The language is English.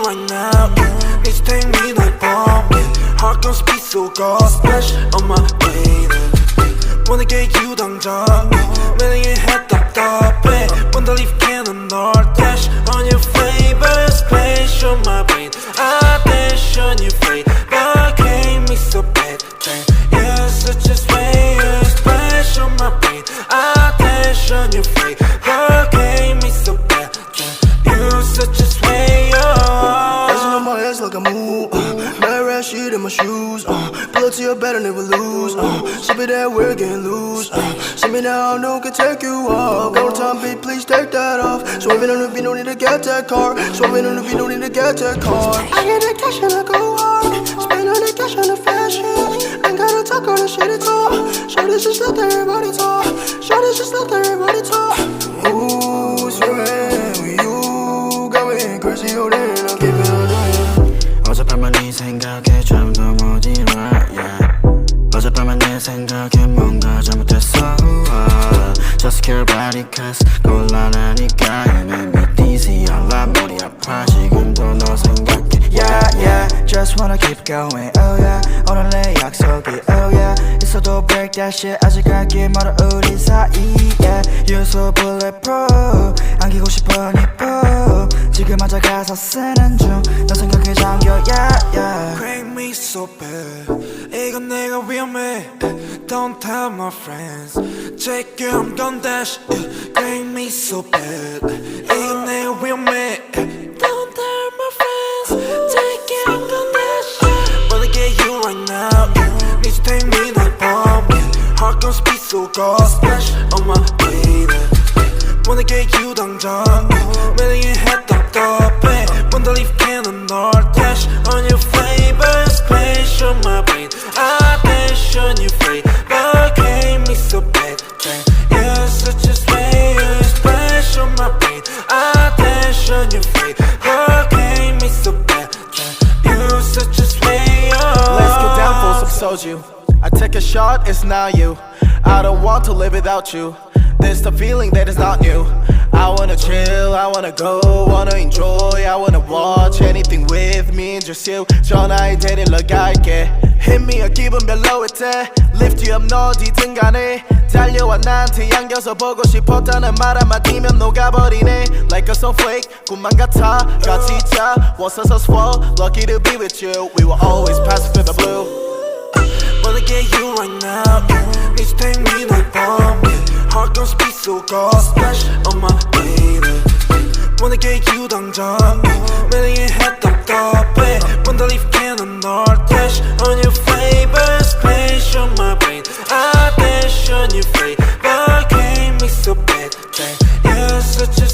right now. Need to take me like bomb. Heart gon' speed so God splash on my way. wanna get you 당장 매력의 head 답답해 Wanna leave cannon or dash on your favorite splash on my brain I dash on your face but can't me so bad You're such a way splash on my brain I dash on your face but can't me so bad You're such a way Dancing on my ass like a move Bad red shit in my shoes Pull up to your bed and never lose Ship it that we're getting loose See me now, I know can take you off Go time, babe, please take that off Swerving on the beat, no need to get that car Swerving on the beat, no need to get that car I get the cash and I go hard Spend all the cash on the fashion Ain't gotta talk all the shit at all Shorty's just let everybody talk Shorty's just let everybody talk Ooh, swerving with you Got me crazy, oh damn, I'll keep it on 어젯밤만 네 생각에 잠도 못 일어 yeah. 어젯밤만 내 생각에 뭔가 잘못했어 Just care about it cause 곤란하니까 You make me dizzy 알라 머리 아파 지금도 너 생각해 Yeah yeah Just wanna keep going oh yeah 오늘 내 약속이 oh yeah 있어도 break that shit 아직 갈 길 멀어 우리 사이 yeah You're so bulletproof 안기고 싶어 니뽀 지금 앉아 가사 쓰는 중 너 생각에 잠겨 yeah yeah Crank me so bad 이건 내가 위험해 Don't tell my friends Check you I'm gon' dash Crank me so bad 이건 내가 위험해 Don't tell my friends Check you I'm gon' dash Wanna get you right now Need to take me like bomb Heart gon' speed so God splash on my way Wanna get you 당장 매력의 head 답답해 Wanna leave cannon or dash on your favorite splash on my brain I dash on your face but can't me so bad You're such a splash on my brain I dash on your face but can't me so bad You're such a Let's get down for some soju I take a shot, it's not you I don't want to live without you This the feeling that is not new I wanna chill, I wanna go, wanna enjoy I wanna watch anything with me and just you 전화에 데리러 갈게 Hit me a 기분 별로일 때 Lift you up 너 어디든 간에 달려와 나한테 안겨서 보고 싶었다는 말 한마디면 녹아버리네 Like a snowflake 꿈만 같아 같이 자 Once us swell Lucky to be with you We will always pass through the blue Wanna get you right now Need to take me like bomb Heart gon' speed so God splash on my way Wanna get you 당장 매력의 head 답답해 Wanna leave cannon or dash on your favorite splash on my brain I dash on your face but can't me so bad You're such a